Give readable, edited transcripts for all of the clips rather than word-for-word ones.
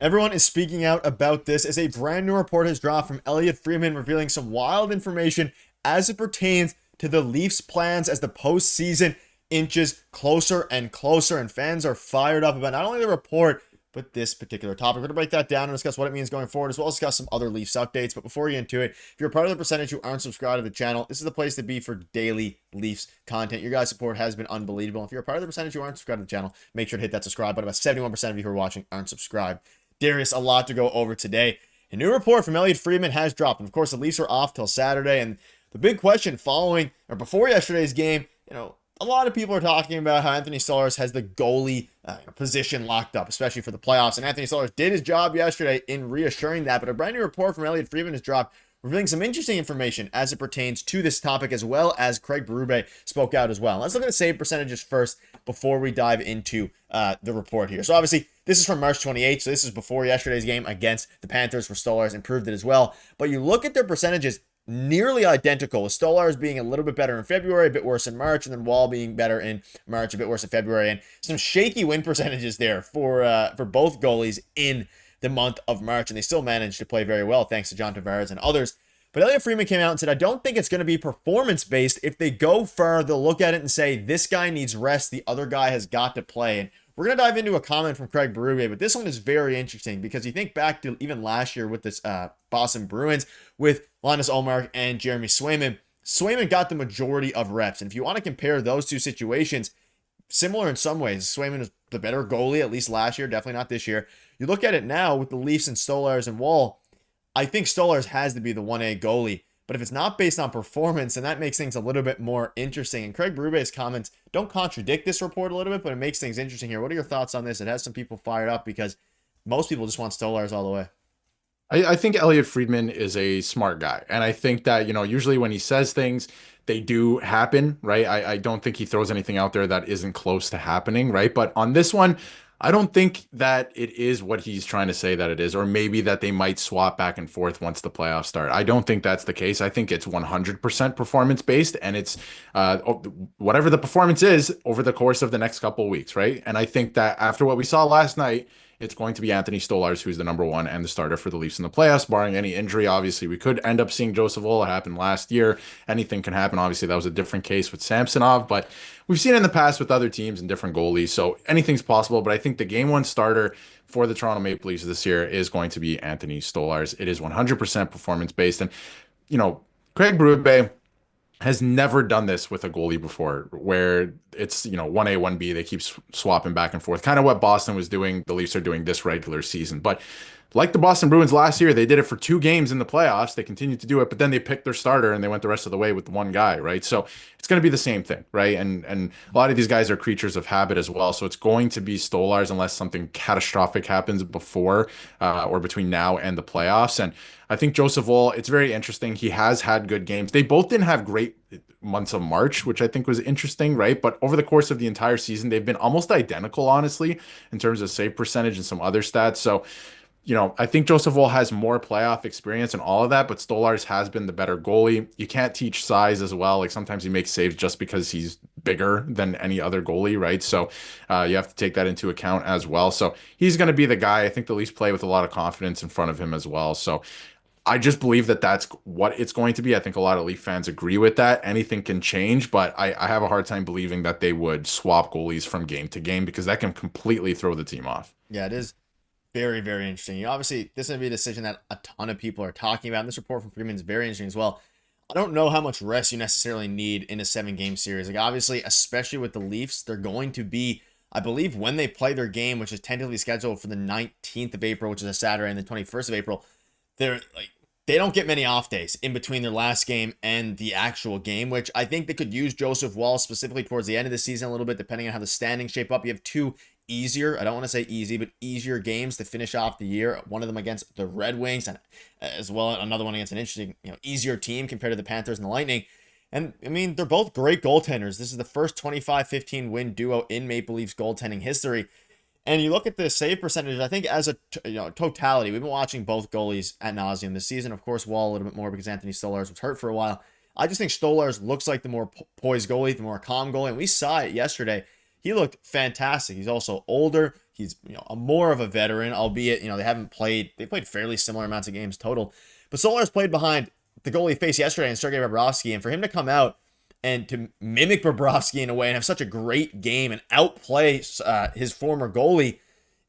Everyone is speaking out about this as a brand new report has dropped from Elliot Freeman revealing some wild information as it pertains to the Leafs' plans as the postseason inches closer and closer, and fans are fired up about not only the report but this particular topic. We're going to break that down and discuss what it means going forward, as well as discuss some other Leafs updates. But before we get into it, if you're a part of the percentage who aren't subscribed to the channel, this is the place to be for daily Leafs content. Your guys' support has been unbelievable. If you're a part of the percentage who aren't subscribed to the channel, make sure to hit that subscribe button. About 71% of you who are watching aren't subscribed. Darius, a lot to go over today. A new report from Elliot Freeman has dropped. And of course, the Leafs are off till Saturday. And the big question following or before yesterday's game, a lot of people are talking about how Anthony Stolarz has the goalie position locked up, especially for the playoffs. And Anthony Stolarz did his job yesterday in reassuring that. But a brand new report from Elliot Freeman has dropped, revealing some interesting information as it pertains to this topic, as well as Craig Berube spoke out as well. Let's look at the save percentages first before we dive into the report here. So obviously, this is from March 28th, so this is before yesterday's game against the Panthers, where Stolarz improved it as well. But you look at their percentages, nearly identical, with Stolarz being a little bit better in February, a bit worse in March, and then Wall being better in March, a bit worse in February, and some shaky win percentages there for both goalies in the month of March, and they still managed to play very well thanks to John Tavares and others. But Elliot Freeman came out and said, I don't think it's going to be performance-based. If they go far, they'll look at it and say, this guy needs rest, the other guy has got to play. And we're going to dive into a comment from Craig Berube, but this one is very interesting because you think back to even last year with this Boston Bruins with Linus Ullmark and Jeremy Swayman. Swayman got the majority of reps. And if you want to compare those two situations, similar in some ways. Swayman is the better goalie, at least last year, definitely not this year. You look at it now with the Leafs and Stolarz and Wall, I think Stolarz has to be the 1A goalie. But if it's not based on performance, then that makes things a little bit more interesting. And Craig Berube's comments don't contradict this report a little bit, but it makes things interesting here. What are your thoughts on this? It has some people fired up because most people just want Stolarz all the way. I think Elliot Friedman is a smart guy. And I think that, usually when he says things, they do happen, right? I don't think he throws anything out there that isn't close to happening, right? But on this one, I don't think that it is what he's trying to say that it is, or maybe that they might swap back and forth once the playoffs start. I don't think that's the case. I think it's 100% performance based, and it's whatever the performance is over the course of the next couple of weeks, right? And I think that after what we saw last night, it's going to be Anthony Stolarz, who's the number one and the starter for the Leafs in the playoffs, barring any injury. Obviously, we could end up seeing Joseph Woll. It happened last year. Anything can happen. Obviously, that was a different case with Samsonov, but we've seen it in the past with other teams and different goalies. So anything's possible. But I think the game one starter for the Toronto Maple Leafs this year is going to be Anthony Stolarz. It is 100% performance based. And, Craig Berube has never done this with a goalie before, where it's, 1A, 1B, they keep swapping back and forth. Kind of what Boston was doing, the Leafs are doing this regular season. But like the Boston Bruins last year, they did it for 2 games in the playoffs. They continued to do it, but then they picked their starter and they went the rest of the way with one guy, right? So it's going to be the same thing, right? And a lot of these guys are creatures of habit as well. So it's going to be Stolarz unless something catastrophic happens before or between now and the playoffs. And I think Joseph Woll, it's very interesting. He has had good games. They both didn't have great months of March, which I think was interesting, right? But over the course of the entire season, they've been almost identical, honestly, in terms of save percentage and some other stats. So I think Joseph Woll has more playoff experience and all of that, but Stolarz has been the better goalie. You can't teach size as well. Like sometimes he makes saves just because he's bigger than any other goalie, right? So you have to take that into account as well. So he's going to be the guy. I think the Leafs play with a lot of confidence in front of him as well. So I just believe that that's what it's going to be. I think a lot of Leaf fans agree with that. Anything can change, but I have a hard time believing that they would swap goalies from game to game because that can completely throw the team off. Yeah, it is very, very interesting. Obviously, this is going to be a decision that a ton of people are talking about. And this report from Freeman is very interesting as well. I don't know how much rest you necessarily need in a 7-game series. Like, obviously, especially with the Leafs, they're going to be, I believe, when they play their game, which is tentatively scheduled for the 19th of April, which is a Saturday, and the 21st of April, they don't get many off days in between their last game and the actual game, which I think they could use Joseph Woll specifically towards the end of the season a little bit, depending on how the standings shape up. You have 2 easier, I don't want to say easy, but easier games to finish off the year. One of them against the Red Wings, and as well another one against an interesting, easier team compared to the Panthers and the Lightning. And I mean, they're both great goaltenders. This is the first 25-15 win duo in Maple Leafs goaltending history. And you look at the save percentage, I think as a totality, we've been watching both goalies ad nauseum this season. Of course, Wall a little bit more because Anthony Stolarz was hurt for a while. I just think Stolarz looks like the more poised goalie, the more calm goalie. And we saw it yesterday. he looked fantastic. He's also older. He's, a more of a veteran, albeit, they played fairly similar amounts of games total. But Stolarz played behind the goalie he faced yesterday in Sergei Bobrovsky, and for him to come out and to mimic Bobrovsky in a way and have such a great game and outplay his former goalie,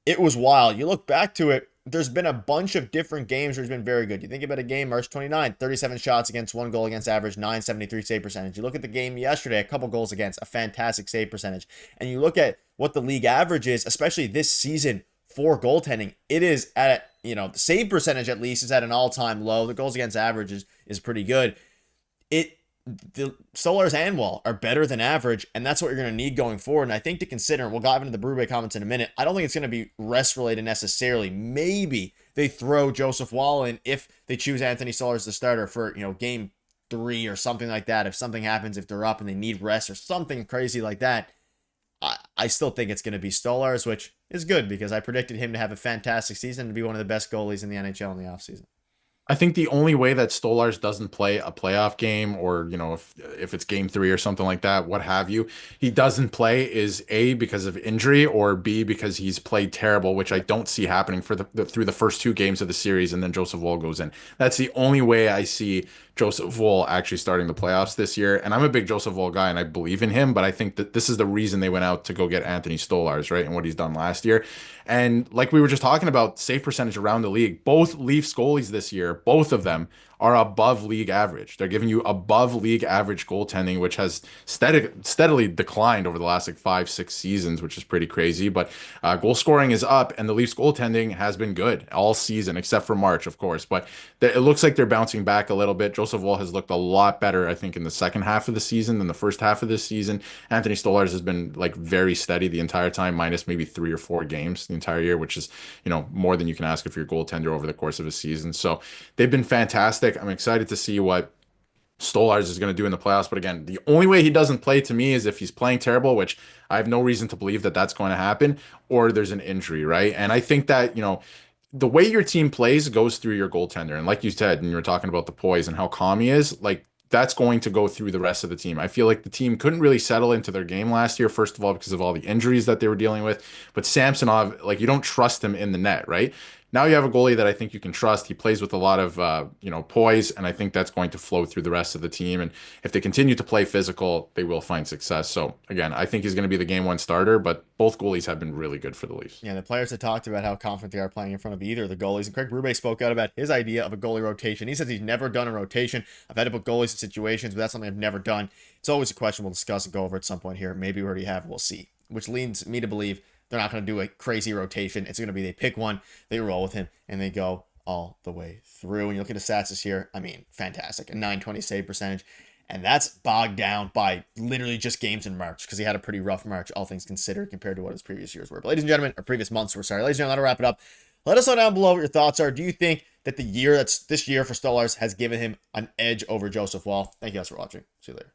it was wild. You look back to it, there's been a bunch of different games where he's been very good. You think about a game, March 29th, 37 shots against, 1 goal against average, 973 save percentage. You look at the game yesterday, a couple goals against, a fantastic save percentage. And you look at what the league average is, especially this season for goaltending, it is at, the save percentage at least is at an all-time low. The goals against average is pretty good. The Stolarz and Wall are better than average, and that's what you're going to need going forward. And I think to consider, we'll dive into the Berube comments in a minute, I don't think it's going to be rest related necessarily. Maybe they throw Joseph Wall in if they choose Anthony Stolarz as the starter for, game 3 or something like that. If something happens, if they're up and they need rest or something crazy like that, I still think it's going to be Stolarz, which is good because I predicted him to have a fantastic season and to be one of the best goalies in the NHL in the offseason. I think the only way that Stolarz doesn't play a playoff game, or if it's game 3 or something like that, what have you, he doesn't play is A, because of injury, or B, because he's played terrible, which I don't see happening for through the first 2 games of the series, and then Joseph Woll goes in. That's the only way I see Joseph Woll actually starting the playoffs this year. And I'm a big Joseph Woll guy and I believe in him, but I think that this is the reason they went out to go get Anthony Stolarz, right? And what he's done last year. And like we were just talking about, save percentage around the league, both Leafs goalies this year, both of them are above league average. They're giving you above league average goaltending, which has steadily declined over the last 5-6 seasons, which is pretty crazy. But goal scoring is up, and the Leafs goaltending has been good all season, except for March, of course. But it looks like they're bouncing back a little bit. Joseph Woll has looked a lot better, I think, in the second half of the season than the first half of this season. Anthony Stolarz has been very steady the entire time, minus maybe 3 or 4 games the entire year, which is more than you can ask of your goaltender over the course of a season. So they've been fantastic. I'm excited to see what Stolarz is going to do in the playoffs. But again, the only way he doesn't play to me is if he's playing terrible, which I have no reason to believe that that's going to happen, or there's an injury, right? And I think that, the way your team plays goes through your goaltender. And like you said, and you were talking about the poise and how calm he is, that's going to go through the rest of the team. I feel like the team couldn't really settle into their game last year, first of all, because of all the injuries that they were dealing with. But Samsonov, you don't trust him in the net, right? Now you have a goalie that I think you can trust. He plays with a lot of, poise, and I think that's going to flow through the rest of the team. And if they continue to play physical, they will find success. So again, I think he's going to be the game 1 starter, but both goalies have been really good for the Leafs. Yeah, the players have talked about how confident they are playing in front of either of the goalies. And Craig Berube spoke out about his idea of a goalie rotation. He says he's never done a rotation. I've had to put goalies in situations, but that's something I've never done. It's always a question we'll discuss and go over at some point here. Maybe we already have. We'll see. Which leads me to believe they're not going to do a crazy rotation. It's going to be they pick one, they roll with him, and they go all the way through. And you look at the stats this year, fantastic. A 920 save percentage. And that's bogged down by literally just games in March because he had a pretty rough March, all things considered, compared to what his previous years were. But ladies and gentlemen, or previous months were, sorry. Ladies and gentlemen, that'll wrap it up. Let us know down below what your thoughts are. Do you think that this year for Stolarz has given him an edge over Joseph Woll? Thank you guys for watching. See you later.